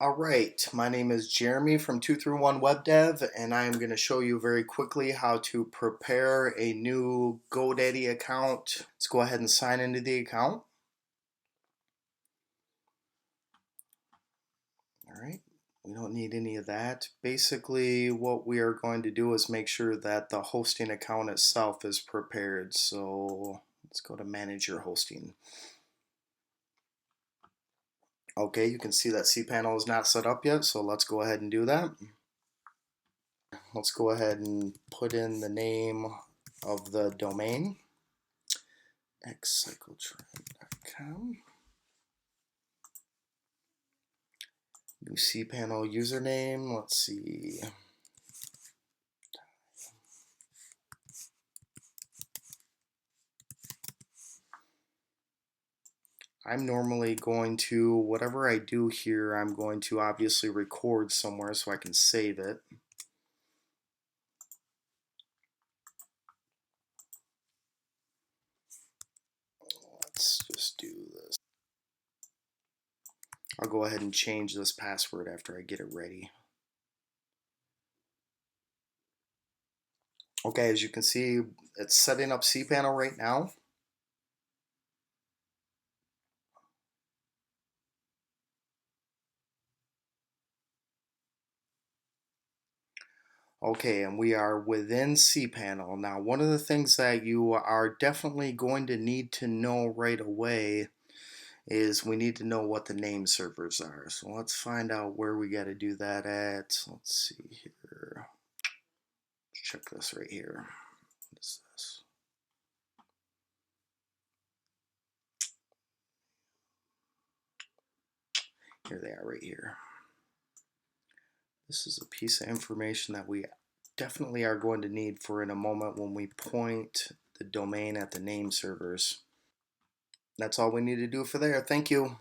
All right, my name is Jeremy from 231 Web Dev, and I am going to show you very quickly how to prepare a new GoDaddy account. Let's go ahead and sign into the account. All right, we don't need any of that. Basically, what we are going to do is make sure that the hosting account itself is prepared. So let's go to Manage Your Hosting. Okay, you can see that cPanel is not set up yet, so let's go ahead and do that. Let's go ahead and put in the name of the domain, xcycletrend.com. New cPanel username, let's see. I'm normally going to, whatever I do here, I'm going to obviously record somewhere so I can save it. Let's just do this. I'll go ahead and change this password after I get it ready. Okay, as you can see, it's setting up cPanel right now. Okay, and we are within cPanel. Now, one of the things that you are definitely going to need to know right away is we need to know what the name servers are. So let's find out where we got to do that at. Let's see here. Let's check this right here. What is this? Here they are right here. This is a piece of information that we definitely are going to need for in a moment when we point the domain at the name servers. That's all we need to do for there. Thank you.